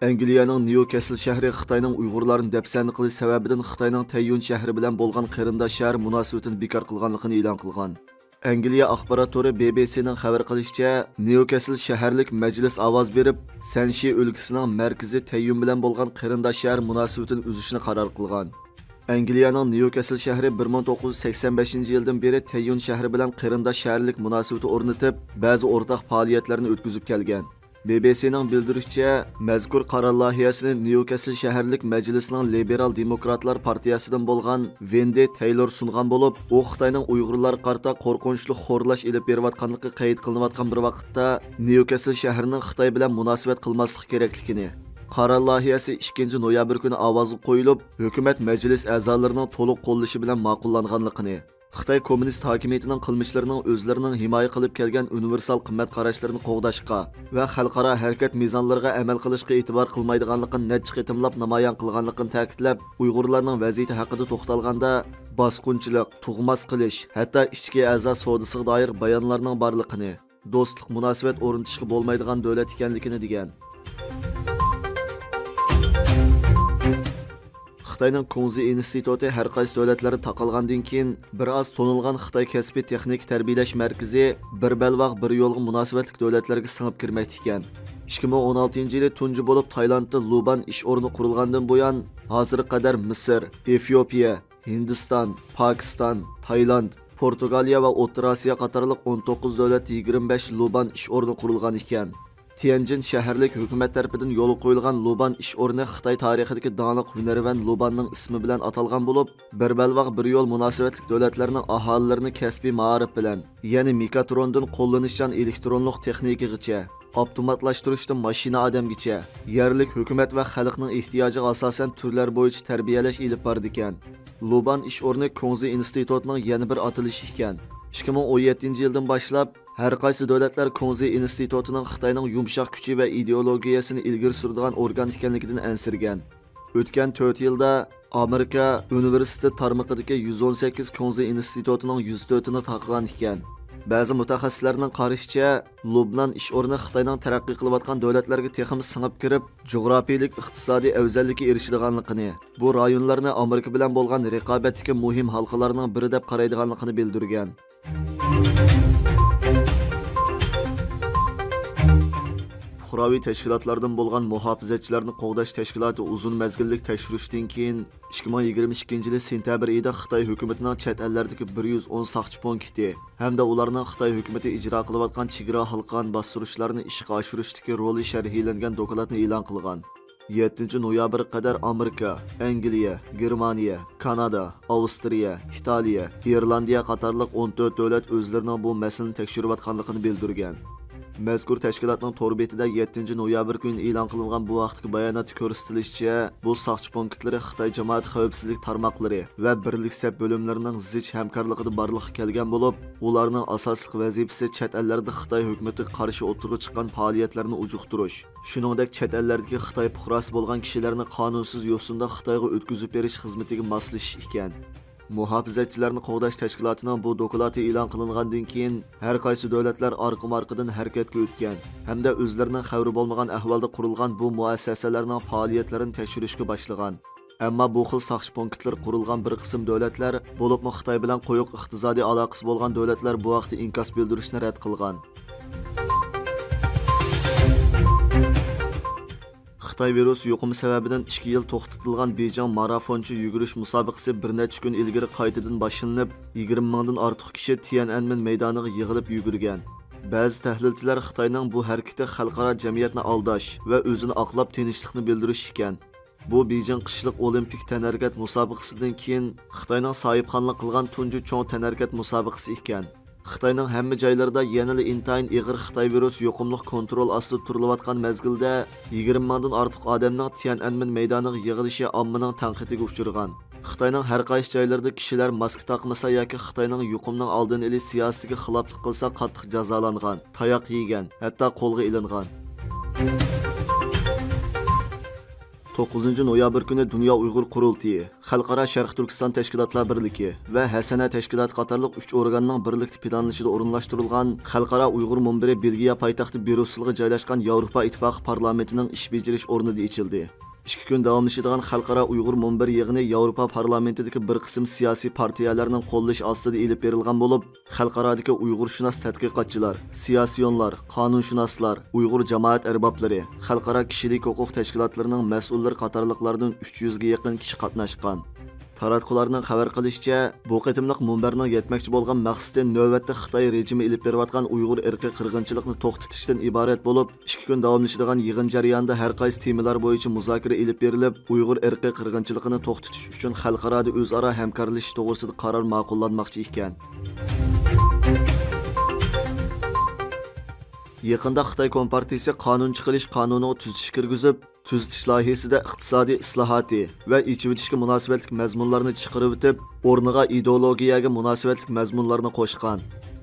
Angliyaning Newcastle shahri Xitoyning Uyg'urlarni dafsanda qilish sababidan Xitoyning Taiyun shahri bilan bo'lgan qarindosh shahar munosabatini bekor qilganligini e'lon qilgan. Angliya axborot tori BBC'ning xabar qilishicha, Newcastle shaharlik majlis ovoz berib, Sanshi o'lkasining markazi Taiyun bilan bo'lgan qarindosh shahar munosabatini uzishni qaror qilgan. Angliyaning Newcastle shahri 1985-yildan beri Taiyun shahri bilan qarindosh shaharlik munosabati o'rnatib, ba'zi o'rtaq faoliyatlarni o'tkazib kelgan. BBC'ning bildirishicha, mazkur qaror loyihasini Newcastle shaharlik majlisining Liberal Demokratlar partiyasidan bo'lgan Wendy Taylor sungan bo'lib, u Xitoyning Uyg'urlar qarta qo'rqinchli xo'rlash elib berayotganligi qayd qilinayotgan bir vaqtda Newcastle shahrining Xitoy bilan munosabat qilmasligi kerakligini, qaror loyihasi 2 noyabr kuni ovozga qo'yilib, hukumat majlis a'zolarining to'liq qo'llashi bilan ma'qullanganligini, Xitoy kommunist hokimiyatining qilmishlarining o'zlarining himoya qilib kelgan universal qimmat qarashlarini qo'g'dashga va xalqaro harakat mezonlariga amal qilishga e'tibor qilmaydiganligini necha qitimlab namoyon qilganligini ta'kidlab, Uyg'urlarning vaziyati haqida to'xtalganda bosqinchilik, tug'mas qilish, hatto ichki a'zo savdosiga doir bayonlarning borligini, do'stlik munosabat o'rnatishga bo'lmaydigan davlat ekanligini degan. Xitoyning Kunzi instituti har qaysi davlatlarda taqalgandan keyin biroz to'nilgan Xitoy kasbiy texnik tarbiyalash markazi bir balvoq bir yo'lga munosabatli davlatlarga singib kirmoqda ekan. 2016-yili tunji bo'lib Tailandda Luban ish o'rni qurilgandan buyon hozirga qadar Misr, Efiopiya, Hindiston, Pokiston, Tailand, Portugaliya va O'rta Osiyo qatorliq 19 davlatda 25 Luban ish o'rni qurilgan ekan. Tianjin shaharlik hukumat tarafidan yo'l qo'yilgan Luban ish o'rni Xitoy tarixidagi donliq hunarvand Lubanning ismi bilan atalgan bo'lib, bir balvoq bir yo'l munosabatli davlatlarning aholilarini kasbiy ma'rif bilan, ya'ni mekatrondan qo'llanishchan elektronlik texnikagacha, avtomatlashtirishdan mashina odamgacha, yerlik hukumat va xalqning ehtiyojiga asosan turlar bo'yicha tarbiyalash elib bordi ekan. Luban ish o'rni Kunzi institutining yana bir atalishi ekan. 2017-yildan boshlab har qaysi davlatlar Kunzi institutining Xitoyning yumshoq kuchi va ideologiyasini ilgari suradigan organ ekanligidan ansirgan. O'tgan 4 yilda Amerika universitet tarmoqidagi 118 Kunzi institutining 104-ni taqilgan ekan. Ba'zi mutaxassislarning qarashicha, Lubnan ish o'rni Xitoyning taraqqiy qilayotgan davlatlarga texnik singib kirib, jo'grafiyalik iqtisodiy afzallikka erishadiganligini, bu rayonlarni Amerika bilan bo'lgan raqobatdagi muhim halqalarning biri deb qaraydiganligini bildirgan. Fuqaroviy tashkilotlardan bo'lgan muhofizatchilarni qo'g'dash tashkiloti uzun mazgillik tekshirishdan keyin 2022-yil sentabr oyida Xitoy hukumatining chet ellardagi 110 saqchi punkti hamda ularning Xitoy hukumati ijro qilayotgan chegara halqan bostirishlarni ishga oshirishdagi roli sharhlangan dokladni e'lon qilgan. 7 noyabr qadar Amerika, Angliya, Germaniya, Kanada, Avstriya, Italiya, Irlandiya qatorliq 14 davlat o'zlarining bu masalani tekshirayotganligini bildirgan. Mazkur tashkilotning to'r betida 7 noyabr kuni e'lon qilingan bu vaqtdagi bayonotda ko'rsatilishicha, bu saqchi punktlari Xitoy jamoat xavfsizlik tarmoqlari va birlik sap bo'limlarining zich hamkorligida borliqqa kelgan bo'lib, ularning asosiy vazifasi chet ellarda Xitoy hukumatiga qarshi o'tirg'i chiqqan faoliyatlarni ujuqtirish, shuningdek chet ellardagi Xitoy fuqarosi bo'lgan kishilarni qonunsiz yo'sinda Xitoyga o'tkazib berish xizmatiga moslashish ekan. Muhofizatchilarni qo'g'dash tashkilotining bu doklati e'lon qilingandan keyin har qaysi davlatlar orqa-orqadan harakatga o'tgan hamda o'zlarining xavri bo'lmagan ahvolda qurilgan bu muassasalarning faoliyatlarini tekshirishga boshlagan. Ammo bu xil saqchi punktlar qurilgan bir qism davlatlar, bo'libmi Xitoy bilan qo'yiq iqtisodiy aloqasi bo'lgan davlatlar bu vaqtda inkos bildirishni rad qilgan. Xitoy virus yuqumi sababidan 2 yil to'xtatilgan Beijing marafonchi yugurish musobaqasi bir necha kun ilgari qaytadan boshlanib, 20 mingdan ortiq kishi Tiananmen maydoniga yig'ilib yugurgan. Ba'zi tahlilchilar Xitoyning bu harakati xalqaro jamiyatni aldash va o'zini oqlab tinchlikni bildirish ekan. Bu Beijing qishliq olimpik tanargat musobaqasidan keyin Xitoyning sohibxonlik qilgan tunji cho'ng tanargat musobaqasi ekan. Xitoyning hamma joylarida yanada intayin ig'ir Xitoy virus yuqumliq kontrol ostida turilayotgan mezgilda 20 mingdan ortiq odamning Tiananmen maydoniga yig'ilishi ommaning tanqidiga uchragan. Xitoyning har qaysi joylarida kishilar maska taqmasa yoki Xitoyning yuqumning oldini olish siyosatiga xiloflik qilsa qattiq jazolangan, tayoq yegan, hatto qo'lga ilingan. 9 noyabr kuni Dünya Uyg'ur Qurultayı, Xalqaro Sharq Turkiston Tashkilotlar Birligi va Hasana Tashkilot qatorliq 3 organning birlikda planlashida o'rinlashtirilgan Xalqaro Uyg'ur munbiri Belgiya poytaxti Bryusselga joylashgan Yevropa Ittifoqi parlamentining ish bajarish o'rnida ochildi. 2 kun davomlashadigan Xalqaro Uyg'ur munbir yig'ini Yevropa parlamentidagi bir qism siyosiy partiyalarning qo'llash ostida elib berilgan bo'lib, xalqarodagi Uyg'urshunos tadqiqotchilar, siyosiyonlar, qonunshunoslar, Uyg'ur jamoat arboblari, xalqaro kishilik huquq tashkilotlarining mas'ullari qatorliqlardan 300 ga yaqin kishi qatnashgan. Taratqularning xabar qilishicha, bu qitimliq munbarning yetmoqchi bo'lgan maqsadi navbatda Xitoy rejimi ilib berayotgan Uyg'ur irqiy qirg'inchilikni to'xtatishdan iborat bo'lib, 2 kun davomlashadigan yig'in jarayonida har qaysi temalar bo'yicha muzokara ilib berilib, Uyg'ur irqiy qirg'inchiligini to'xtatish uchun xalqaro o'zaro hamkorlashish to'g'risida qaror ma'qullanmoqchi ekan. Yaqında Xitoy Kompartiyasi qonun chiqarish qonuniga tuzish kirgizib, tuzitish loyihasida iqtisodiy islohoti va ichivitishga munosabatli mazmunlarni chiqarib o'tib, o'rniga ideologiyaga munosabatli mazmunlarni qo'shgan.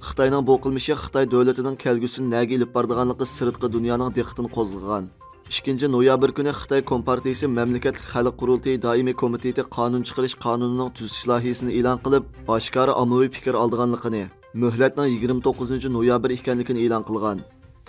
Xitoyning bu qilmishi Xitoy davlatining kelgusini nega ilib bordiganligi sirtqi dunyoning diqqatini qo'zg'agan. 2 noyabr kuni Xitoy Kompartiyasi Mamlakatlik Xalq Qurultayi doimiy komiteti qonun chiqarish qonunining tuzish loyihasini e'lon qilib, oshkora ommaviy fikr olganligini, muhlatning 29 noyabr ekanligini e'lon qilgan.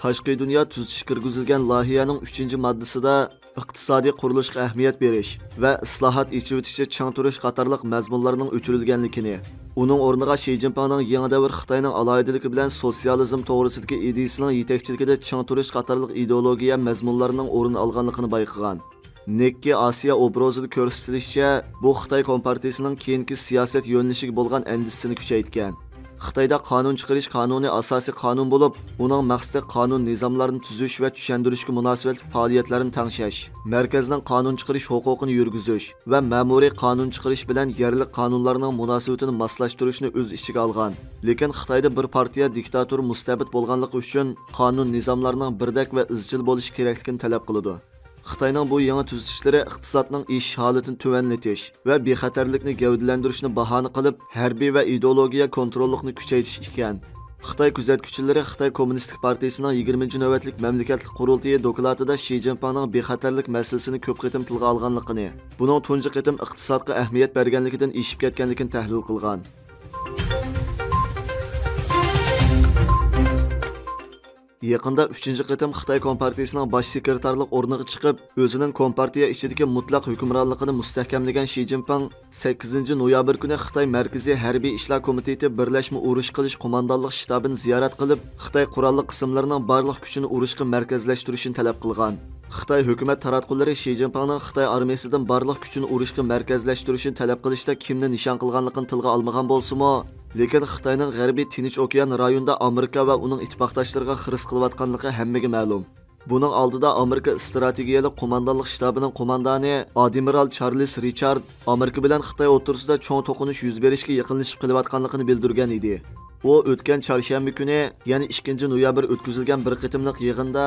Tashqi dunyo tuzitish kirgizilgan loyihaning 3-moddasida iqtisodiy qurilishga ahamiyat berish va islohot ichivitishga chang turish qatorliq mazmunlarning o'chirilganligini, uning o'rniga Xi Jinpingning yangi davr Xitoyning aloyidaligi bilan sotsializm to'g'risidagi ideyasining yetakchiligida chang turish qatorliq ideologiya mazmunlarining o'rin olganligini bayqagan. Nekki Osiyo obrazida ko'rsatilishicha, bu Xitoy Kompartiyasining keyingi siyosat yo'nalishiga bo'lgan andisini kuchaytgan. Xitoyda qonun chiqarish qonuni asosiy qonun bo'lib, uning maqsadi qonun nizomlarini tuzish va tushuntirishga munosabatli faoliyatlarni tangshash, markazning qonun chiqarish huquqini yurgizish va ma'muriy qonun chiqarish bilan yerlik qonunlarning munosabatini moslashtirishni o'z ichiga olgan. Lekin Xitoyda bir partiya diktator mustabid bo'lganligi uchun qonun nizomlarining birdak va izchil bo'lishi kerakligini talab qiladi. Xitoyning bu yangi tuzishlari iqtisodning ish holatini tuvanlatish va bexatarlikni gavdalantirishni bahona qilib, harbiy va ideologiya kontrollikni kuchaytirish ekan. Xitoy kuzatuvchilari Xitoy Kommunistik partiyasining 20-navbatlik mamlakatlik qurultayi dokladida Xi Jinpingning bexatarlik masalasini ko'p qitim tilga olganligini, buning tunji qitim iqtisodga ahamiyat berganligidan eshib ketganligini tahlil qilgan. Yaqında 3-qitim Xitoy Kompartiyasining bosh sekretarlik o'rniga chiqib, o'zining kompartiya ichidagi mutlaq hukmronligini mustahkamlagan Xi Jinping 8 noyabr kuni Xitoy Markaziy harbiy ishlar komiteti birlashma urush qilish qo'mondonlik shtabini ziyorat qilib, Xitoy qurolli qismlarining barliq kuchini urushga markazlashtirishni talab qilgan. Xitoy hukumat taratqullari Xi Jinpingning Xitoy armiyasidan barliq kuchini urushga markazlashtirishni talab qilishda kimni nishon qilganligini tilga olmagan bo'lsa-mu, lekin Xitoyning G'arbiy Tinch okean rayonida Amerika va uning ittifoqdoshlariga xiris qilayotganligi hammaga ma'lum. Buning oldida Amerika strategiyalik qo'mondonlik shtabining qo'mondoni Admiral Charles Richard Amerika bilan Xitoy o'rtasida cho'ng to'qinish yuz berishga yaqinlashib kelayotganligini bildirgan edi. U o'tgan chorshanba kuni, ya'ni 2 noyabr o'tkazilgan bir qitimliq yig'inda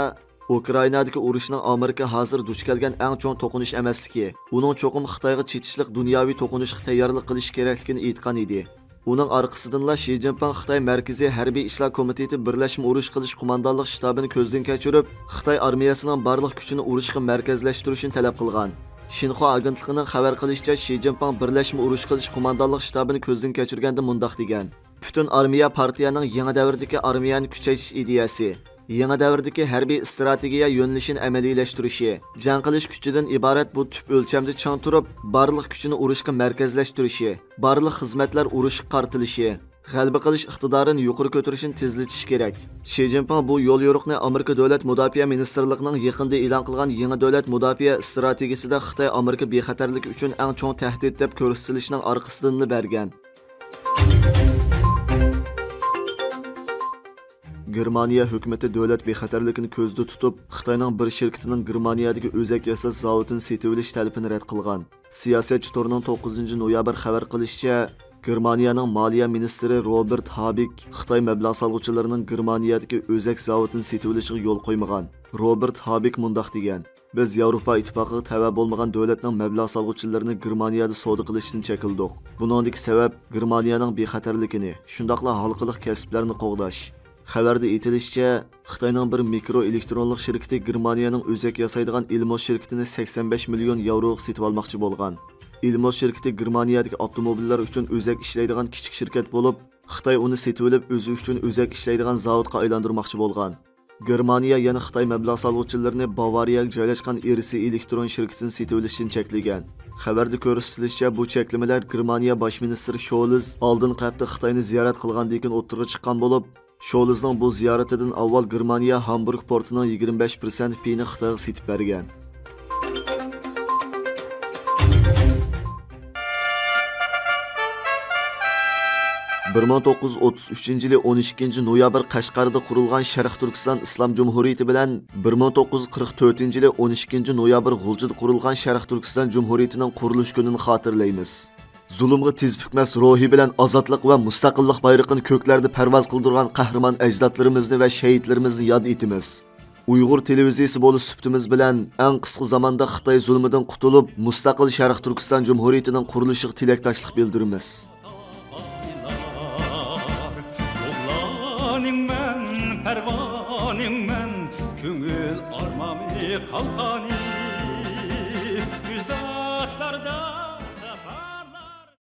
Ukrainadagi urushning Amerika hozir duch kelgan eng cho'ng to'qinish emasligi, uning cho'qim Xitoyga chetishlik dunyoviy to'qinishga tayyorlik qilish kerakligini aytgan edi. Uning orqasidanla Xi Jinping Xitoy Markaziy harbiy ishlar komiteti birlashma urush qilish qo'mondonlik shtabini ko'zdan kechirib, Xitoy armiyasining barliq kuchini urushga markazlashtirishni talab qilgan. Xinhua agentligining xabar qilishicha, Xi Jinping birlashma urush qilish qo'mondonlik shtabini ko'zdan kechirganda mundaq degan: "Butun armiya partiyaning yangi davrdagi armiyani kuchaytirish ideyasi, yangi davrdagi harbiy strategiya yo'nalishini amaliylashtirishi, jang qilish kuchidan iborat bu tüp o'lchamda chang turib, barliq kuchini urushga markazlashtirishi, barliq xizmatlar urushga qartilishi, g'alaba qilish iqtidorini yuqori ko'tarishni tezlatish kerak." Xi Jinping bu yo'l yo'riqni Amerika Davlat Mudofaa Ministrligining yaqinda e'lon qilgan yangi davlat mudofaa strategiyasida Xitoy Amerika bexatarligi uchun eng cho'ng tahdid deb ko'rsatilishining orqasidan bergan. Germaniya hukumati davlat bexatarligini ko'zda tutib, Xitoyning bir shirkatining Germaniyadagi o'zak yasash zavodini sotib olish talabini rad qilgan. Siyosatchi to'rining 9 noyabr xabar qilishicha, Germaniyaning moliya ministri Robert Habeck Xitoy mablag' solg'uvchilarining Germaniyadagi o'zak zavodini sotib olishiga yo'l qo'ymagan. Robert Habeck mundaq degan: "Biz Yevropa ittifoqiga tava bo'lmagan davlatning mablag' solg'uvchilarini Germaniyada savdo qilishdan chekildik. Buningdagi sabab Germaniyaning bexatarligini, shundaqla xalqiliq kasblarni qo'g'dash. Xabarda aytilishicha, Xitoyning bir mikroelektronlik shirkati Germaniyaning o'zak yasaydigan Ilmos shirkatini 85 million yevroga sotib olmoqchi bo'lgan. Ilmos shirkati Germaniyadagi avtomobillar uchun o'zak ishlaydigan kichik shirkat bo'lib, Xitoy uni sotib olib, o'zi uchun o'zak ishlaydigan zavodga aylantirmoqchi bo'lgan. Germaniya yana Xitoy mablag' solg'uvchilarini Bavariyaga joylashgan RC elektron shirkatini sotib olishni cheklagan. Xabarda ko'rsatilishicha, bu cheklamalar Germaniya bosh ministri Scholz oldingi hafta Xitoyni ziyorat qilgandan keyin o'tirg'i chiqqan bo'lib, Scholzning bu ziyaratidan avval Germaniya Hamburg portining 25% payini Xitoyga sotib bergan. Bir 1933 yılı 12 noyabr Qashqarda qurilgan Sharq Turkiston Islom Jumhuriyati bilan 1944 yılı 12 noyabr G'uljida qurilgan Sharq Turkiston Jumhuriyatining qurilish kunini xotirlaymiz. Zulmga tiz bukmas ruhi bilan ozodlik va mustaqillik bayrog'ini ko'klarda parvoz qildirgan qahramon ajdodlarimizni va shahidlarimizni yod etamiz. Uyg'ur televiziyasi bo'lish suhbatimiz bilan eng qisqa zamonda Xitoy zulmidan qutulib, mustaqil Sharq Turkiston Jumhuriyatining qurilishiga tilakdoshlik bildiramiz. Pervaning men, köngül armami kalkani.